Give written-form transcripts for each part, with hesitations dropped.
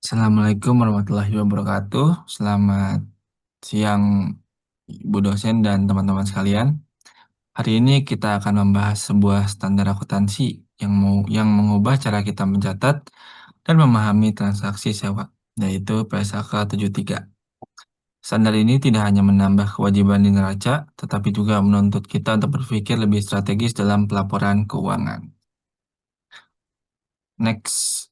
Assalamualaikum warahmatullahi wabarakatuh. Selamat siang, Ibu dosen dan teman-teman sekalian. Hari ini kita akan membahas sebuah standar akuntansi yang mengubah cara kita mencatat dan memahami transaksi sewa, yaitu PSAK 73. Standar ini tidak hanya menambah kewajiban di neraca, tetapi juga menuntut kita untuk berpikir lebih strategis dalam pelaporan keuangan. Next.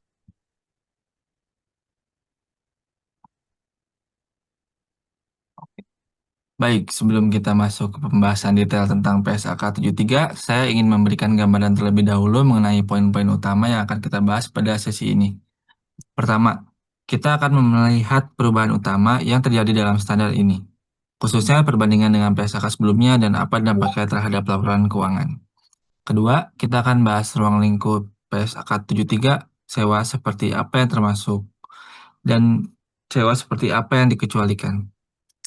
Baik, sebelum kita masuk ke pembahasan detail tentang PSAK 73, saya ingin memberikan gambaran terlebih dahulu mengenai poin-poin utama yang akan kita bahas pada sesi ini. Pertama, kita akan melihat perubahan utama yang terjadi dalam standar ini, khususnya perbandingan dengan PSAK sebelumnya dan apa dampaknya terhadap laporan keuangan. Kedua, kita akan bahas ruang lingkup PSAK 73, sewa seperti apa yang termasuk, dan sewa seperti apa yang dikecualikan.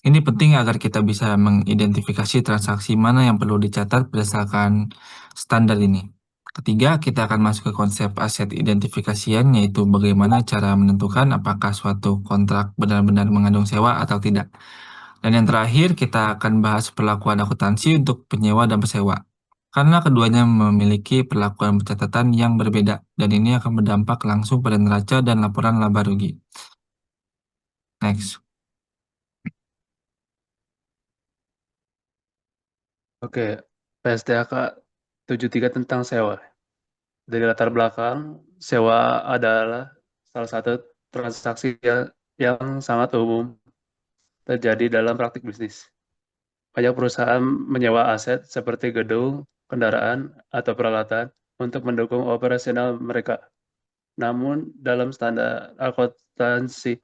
Ini penting agar kita bisa mengidentifikasi transaksi mana yang perlu dicatat berdasarkan standar ini. Ketiga, kita akan masuk ke konsep aset identifikasian, yaitu bagaimana cara menentukan apakah suatu kontrak benar-benar mengandung sewa atau tidak. Dan yang terakhir, kita akan bahas perlakuan akuntansi untuk penyewa dan pesewa. Karena keduanya memiliki perlakuan pencatatan yang berbeda, dan ini akan berdampak langsung pada neraca dan laporan laba rugi. Next. Oke, PSDAK 73 tentang sewa. Dari latar belakang, sewa adalah salah satu transaksi yang sangat umum terjadi dalam praktik bisnis. Banyak perusahaan menyewa aset seperti gedung, kendaraan, atau peralatan untuk mendukung operasional mereka. Namun, dalam standar akuntansi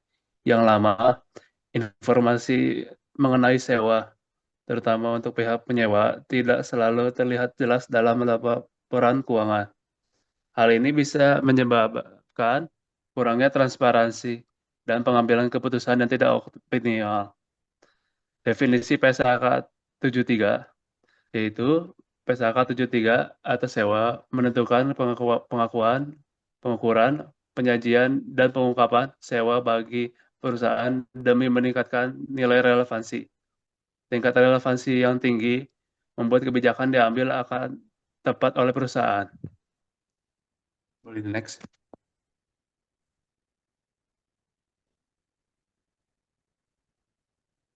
yang lama, informasi mengenai sewa terutama untuk pihak penyewa, tidak selalu terlihat jelas dalam laporan keuangan. Hal ini bisa menyebabkan kurangnya transparansi dan pengambilan keputusan yang tidak optimal. Definisi PSAK 73 yaitu PSAK 73 atas sewa menentukan pengukuran, penyajian, dan pengungkapan sewa bagi perusahaan demi meningkatkan nilai relevansi. Tingkat relevansi yang tinggi membuat kebijakan diambil akan tepat oleh perusahaan. Boleh next.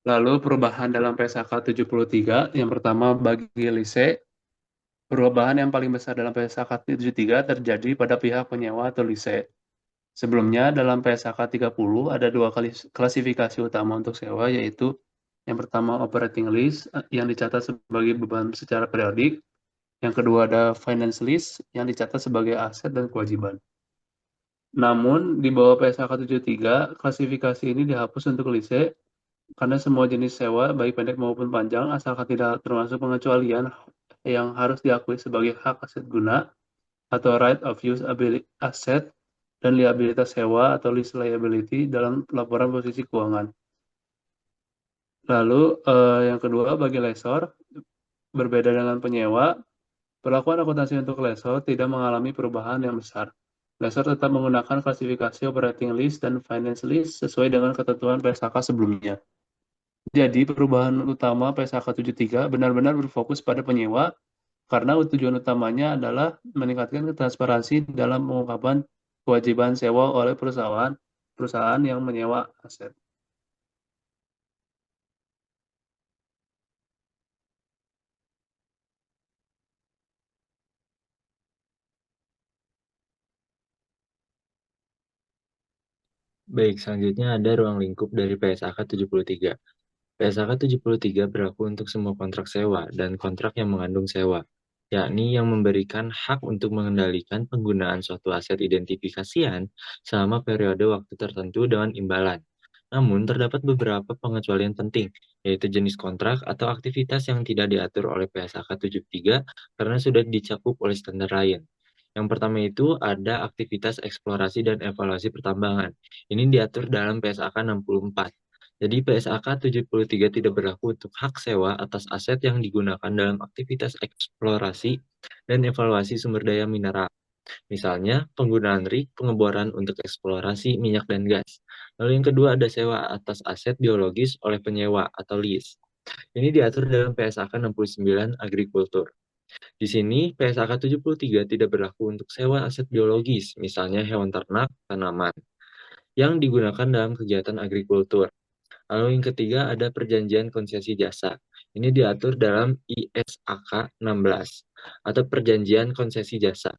Lalu perubahan dalam PSAK 73, yang pertama bagi lise, perubahan yang paling besar dalam PSAK 73 terjadi pada pihak penyewa atau lise. Sebelumnya dalam PSAK 30 ada dua kali klasifikasi utama untuk sewa, yaitu yang pertama operating lease yang dicatat sebagai beban secara periodik, yang kedua ada finance lease yang dicatat sebagai aset dan kewajiban. Namun, di bawah PSAK 73, klasifikasi ini dihapus untuk lise karena semua jenis sewa, baik pendek maupun panjang, asalkan tidak termasuk pengecualian yang harus diakui sebagai hak aset guna atau right of use asset dan liabilitas sewa atau lease liability dalam laporan posisi keuangan. Lalu, yang kedua, bagi lessor, berbeda dengan penyewa, perlakuan akuntansi untuk lessor tidak mengalami perubahan yang besar. Lessor tetap menggunakan klasifikasi operating lease dan finance lease sesuai dengan ketentuan PSAK sebelumnya. Jadi perubahan utama PSAK 73 benar-benar berfokus pada penyewa karena tujuan utamanya adalah meningkatkan transparansi dalam pengungkapan kewajiban sewa oleh perusahaan yang menyewa aset. Baik, selanjutnya ada ruang lingkup dari PSAK 73. PSAK 73 berlaku untuk semua kontrak sewa dan kontrak yang mengandung sewa, yakni yang memberikan hak untuk mengendalikan penggunaan suatu aset identifikasian selama periode waktu tertentu dengan imbalan. Namun, terdapat beberapa pengecualian penting, yaitu jenis kontrak atau aktivitas yang tidak diatur oleh PSAK 73 karena sudah dicakup oleh standar lain. Yang pertama itu ada aktivitas eksplorasi dan evaluasi pertambangan. Ini diatur dalam PSAK 64. Jadi PSAK 73 tidak berlaku untuk hak sewa atas aset yang digunakan dalam aktivitas eksplorasi dan evaluasi sumber daya mineral. Misalnya, penggunaan rig pengeboran untuk eksplorasi minyak dan gas. Lalu yang kedua ada sewa atas aset biologis oleh penyewa atau lease. Ini diatur dalam PSAK 69 Agrikultur. Di sini, PSAK 73 tidak berlaku untuk sewa aset biologis, misalnya hewan ternak, tanaman, yang digunakan dalam kegiatan agrikultur. Lalu yang ketiga ada perjanjian konsesi jasa. Ini diatur dalam ISAK 16 atau perjanjian konsesi jasa.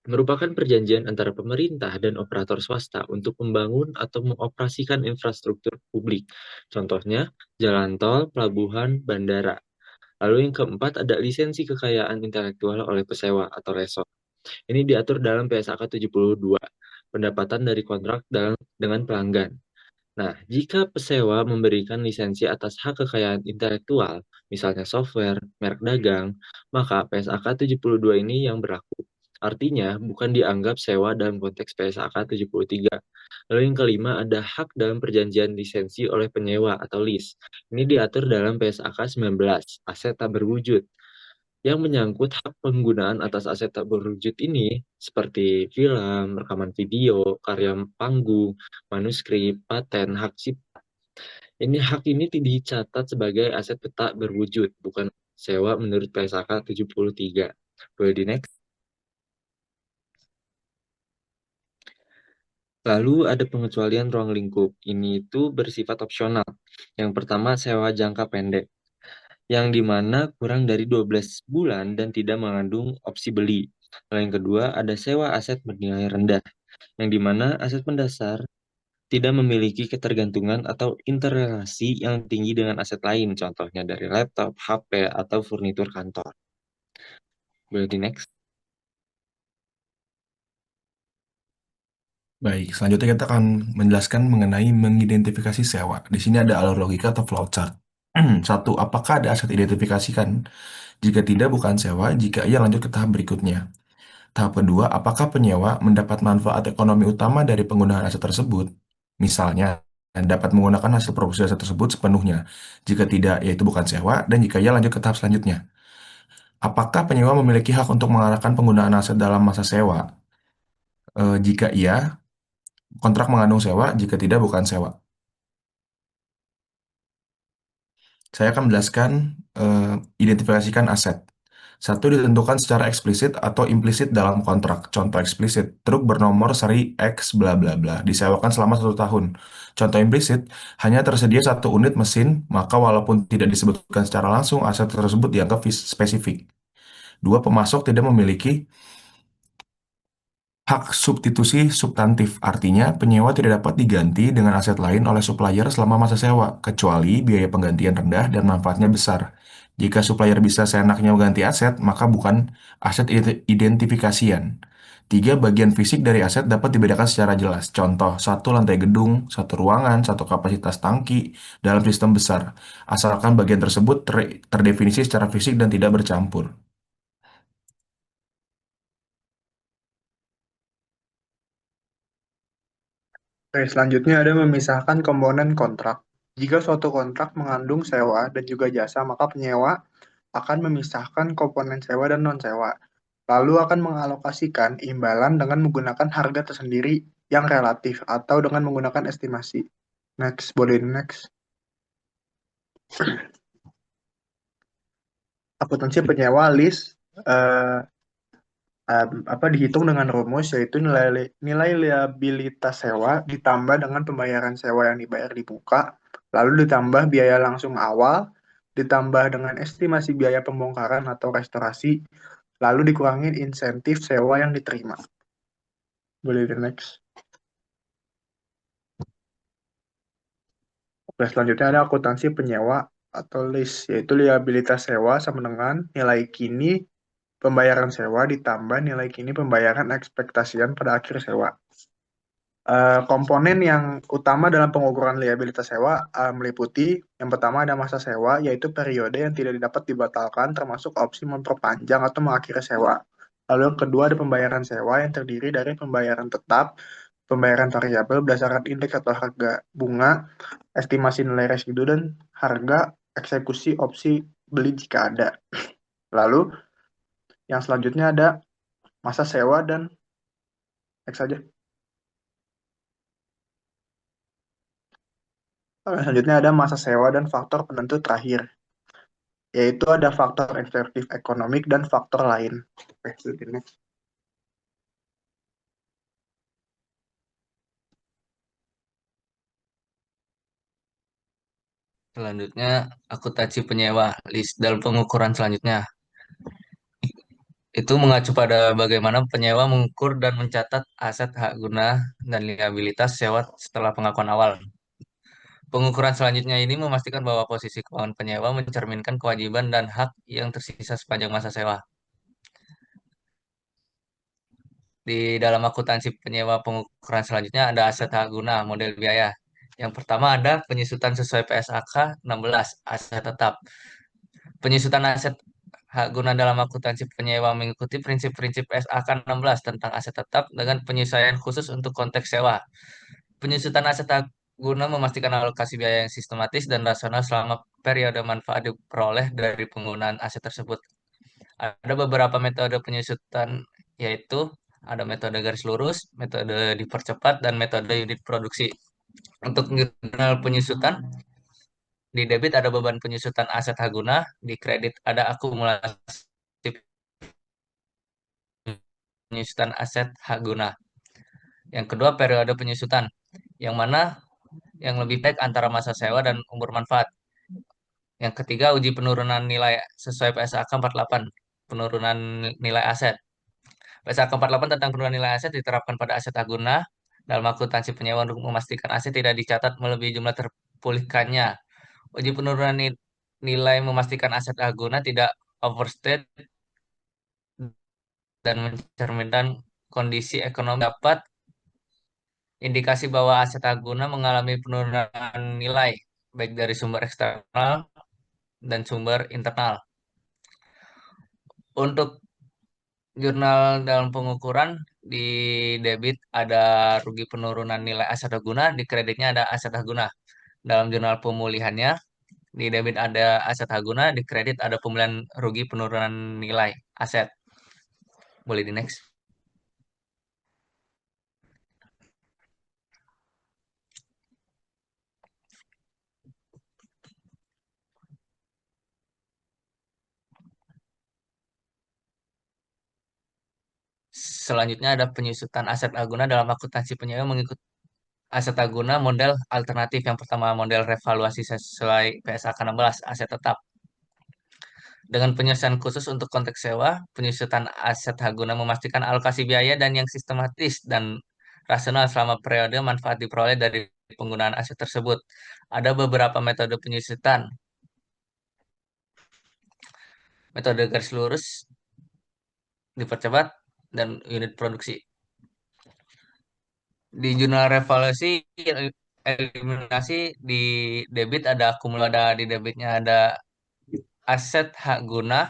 Merupakan perjanjian antara pemerintah dan operator swasta untuk membangun atau mengoperasikan infrastruktur publik. Contohnya, jalan tol, pelabuhan, bandara. Lalu yang keempat ada lisensi kekayaan intelektual oleh pesewa atau resort. Ini diatur dalam PSAK 72, pendapatan dari kontrak dengan pelanggan. Nah, jika pesewa memberikan lisensi atas hak kekayaan intelektual, misalnya software, merek dagang, maka PSAK 72 ini yang berlaku. Artinya, bukan dianggap sewa dalam konteks PSAK 73. Lalu yang kelima ada hak dalam perjanjian lisensi oleh penyewa atau lease. Ini diatur dalam PSAK 19, aset tak berwujud yang menyangkut hak penggunaan atas aset tak berwujud ini, seperti film, rekaman video, karya panggung, manuskrip, paten, hak cipta. Hak ini dicatat sebagai aset tak berwujud, bukan sewa menurut PSAK 73. Boleh di next. Lalu ada pengecualian ruang lingkup. Ini itu bersifat opsional. Yang pertama, sewa jangka pendek, yang dimana kurang dari 12 bulan dan tidak mengandung opsi beli. Lalu yang kedua, ada sewa aset bernilai rendah, yang dimana aset mendasar tidak memiliki ketergantungan atau interrelasi yang tinggi dengan aset lain, contohnya dari laptop, HP, atau furnitur kantor. Boleh di next. Baik, selanjutnya kita akan menjelaskan mengenai mengidentifikasi sewa. Di sini ada alur logika atau flowchart. Satu, apakah ada aset identifikasikan? Jika tidak, bukan sewa. Jika iya, lanjut ke tahap berikutnya. Tahap kedua, apakah penyewa mendapat manfaat ekonomi utama dari penggunaan aset tersebut? Misalnya, dapat menggunakan hasil produksi aset tersebut sepenuhnya. Jika tidak, yaitu bukan sewa. Dan jika iya, lanjut ke tahap selanjutnya. Apakah penyewa memiliki hak untuk mengarahkan penggunaan aset dalam masa sewa? Jika iya, kontrak mengandung sewa. Jika tidak, bukan sewa. Saya akan menjelaskan identifikasikan aset. Satu, ditentukan secara eksplisit atau implisit dalam kontrak. Contoh eksplisit, truk bernomor seri X bla bla bla disewakan selama 1 tahun. Contoh implisit, hanya tersedia 1 unit mesin, maka walaupun tidak disebutkan secara langsung, aset tersebut dianggap spesifik. Dua, pemasok tidak memiliki hak substitusi substantif, artinya penyewa tidak dapat diganti dengan aset lain oleh supplier selama masa sewa, kecuali biaya penggantian rendah dan manfaatnya besar. Jika supplier bisa seenaknya mengganti aset, maka bukan aset identifikasian. Tiga, bagian fisik dari aset dapat dibedakan secara jelas. Contoh, satu lantai gedung, satu ruangan, satu kapasitas tangki dalam sistem besar. Asalkan bagian tersebut terdefinisi secara fisik dan tidak bercampur. Oke, selanjutnya ada memisahkan komponen kontrak. Jika suatu kontrak mengandung sewa dan juga jasa, maka penyewa akan memisahkan komponen sewa dan non-sewa, lalu akan mengalokasikan imbalan dengan menggunakan harga tersendiri yang relatif atau dengan menggunakan estimasi. Next, boleh next. Akuntansi penyewa list eh, dihitung dengan rumus yaitu nilai liabilitas sewa ditambah dengan pembayaran sewa yang dibayar di muka, lalu ditambah biaya langsung awal, ditambah dengan estimasi biaya pembongkaran atau restorasi, lalu dikurangin insentif sewa yang diterima. Boleh di next. Oke, selanjutnya ada akuntansi penyewa atau lease, yaitu liabilitas sewa sama dengan nilai kini pembayaran sewa ditambah nilai kini pembayaran ekspektasian pada akhir sewa. Komponen yang utama dalam pengukuran liabilitas sewa meliputi yang pertama ada masa sewa, yaitu periode yang tidak dapat dibatalkan termasuk opsi memperpanjang atau mengakhiri sewa. Lalu yang kedua ada pembayaran sewa yang terdiri dari pembayaran tetap, pembayaran variabel berdasarkan indeks atau harga bunga, estimasi nilai residu, dan harga eksekusi opsi beli jika ada. Lalu yang selanjutnya ada masa sewa dan X saja. Selanjutnya ada masa sewa dan faktor penentu terakhir, yaitu ada faktor efektif ekonomik dan faktor lain. Oke, selanjutnya. Selanjutnya, akuntansi penyewa, list dalam pengukuran selanjutnya. Itu mengacu pada bagaimana penyewa mengukur dan mencatat aset hak guna dan liabilitas sewa setelah pengakuan awal. Pengukuran selanjutnya ini memastikan bahwa posisi keuangan penyewa mencerminkan kewajiban dan hak yang tersisa sepanjang masa sewa. Di dalam akuntansi penyewa pengukuran selanjutnya ada aset hak guna, model biaya. Yang pertama ada penyusutan sesuai PSAK 16, aset tetap. Penyusutan aset hak guna dalam akuntansi penyewa mengikuti prinsip-prinsip PSAK 16 tentang aset tetap dengan penyesuaian khusus untuk konteks sewa. Penyusutan aset hak guna memastikan alokasi biaya yang sistematis dan rasional selama periode manfaat diperoleh dari penggunaan aset tersebut. Ada beberapa metode penyusutan, yaitu ada metode garis lurus, metode dipercepat, dan metode unit produksi. Untuk jurnal penyusutan, di debit ada beban penyusutan aset hak guna, di kredit ada akumulasi penyusutan aset hak guna. Yang kedua, periode penyusutan, yang mana yang lebih baik antara masa sewa dan umur manfaat. Yang ketiga, uji penurunan nilai sesuai PSAK 48, penurunan nilai aset. PSAK 48 tentang penurunan nilai aset diterapkan pada aset hak guna dalam akuntansi penyewa untuk memastikan aset tidak dicatat melebihi jumlah terpulihkannya. Uji penurunan nilai memastikan aset hak guna tidak overstate dan mencerminkan kondisi ekonomi dapat indikasi bahwa aset hak guna mengalami penurunan nilai baik dari sumber eksternal dan sumber internal. Untuk jurnal dalam pengukuran di debit ada rugi penurunan nilai aset hak guna, di kreditnya ada aset hak guna. Dalam jurnal pemulihannya di debit ada aset hak guna, di kredit ada pemulihan rugi penurunan nilai aset. Boleh di next. Selanjutnya ada penyusutan aset hak guna dalam akuntansi penyewa mengikuti aset hak guna model alternatif. Yang pertama model revaluasi sesuai PSAK 16, aset tetap. Dengan penyelesaian khusus untuk konteks sewa, penyusutan aset hak guna memastikan alokasi biaya dan yang sistematis dan rasional selama periode manfaat diperoleh dari penggunaan aset tersebut. Ada beberapa metode penyusutan. Metode garis lurus, dipercepat, dan unit produksi. Di jurnal revaluasi eliminasi di debit ada akumulasi, ada di debitnya ada aset hak guna,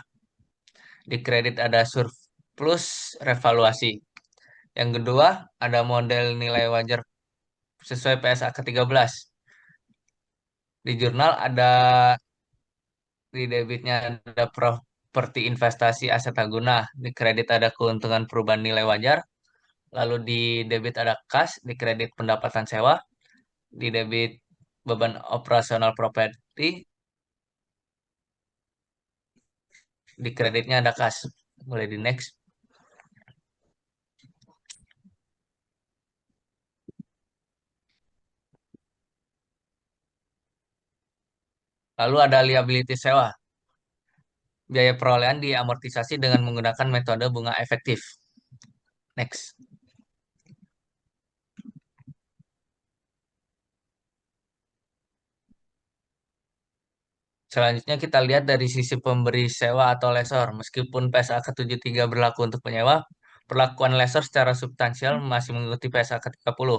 di kredit ada surplus revaluasi. Yang kedua, ada model nilai wajar sesuai PSA ke-13. Di jurnal ada di debitnya ada properti investasi aset hak guna, di kredit ada keuntungan perubahan nilai wajar, lalu di debit ada kas, di kredit pendapatan sewa, di debit beban operasional properti, di kreditnya ada kas. Boleh di next. Lalu ada liability sewa. Biaya perolehan diamortisasi dengan menggunakan metode bunga efektif. Next. Selanjutnya kita lihat dari sisi pemberi sewa atau lessor. Meskipun PSA ke-73 berlaku untuk penyewa, perlakuan lessor secara substansial masih mengikuti PSA ke-30.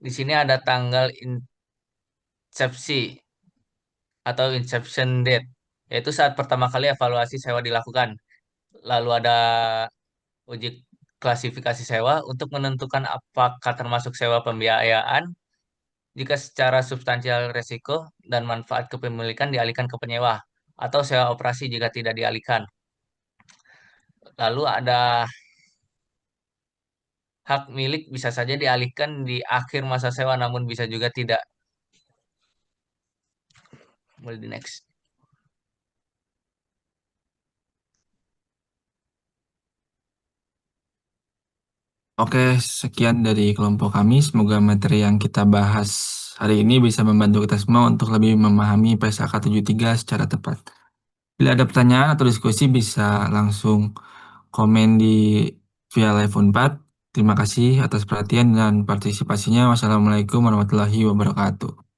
Di sini ada tanggal incepsi atau inception date, yaitu saat pertama kali evaluasi sewa dilakukan. Lalu ada uji klasifikasi sewa untuk menentukan apakah termasuk sewa pembiayaan jika secara substansial resiko dan manfaat kepemilikan dialihkan ke penyewa, atau sewa operasi jika tidak dialihkan. Lalu ada hak milik bisa saja dialihkan di akhir masa sewa, namun bisa juga tidak. Boleh di next. Oke, sekian dari kelompok kami. Semoga materi yang kita bahas hari ini bisa membantu kita semua untuk lebih memahami PSAK 73 secara tepat. Bila ada pertanyaan atau diskusi bisa langsung komen di via live Unpad. Terima kasih atas perhatian dan partisipasinya. Wassalamualaikum warahmatullahi wabarakatuh.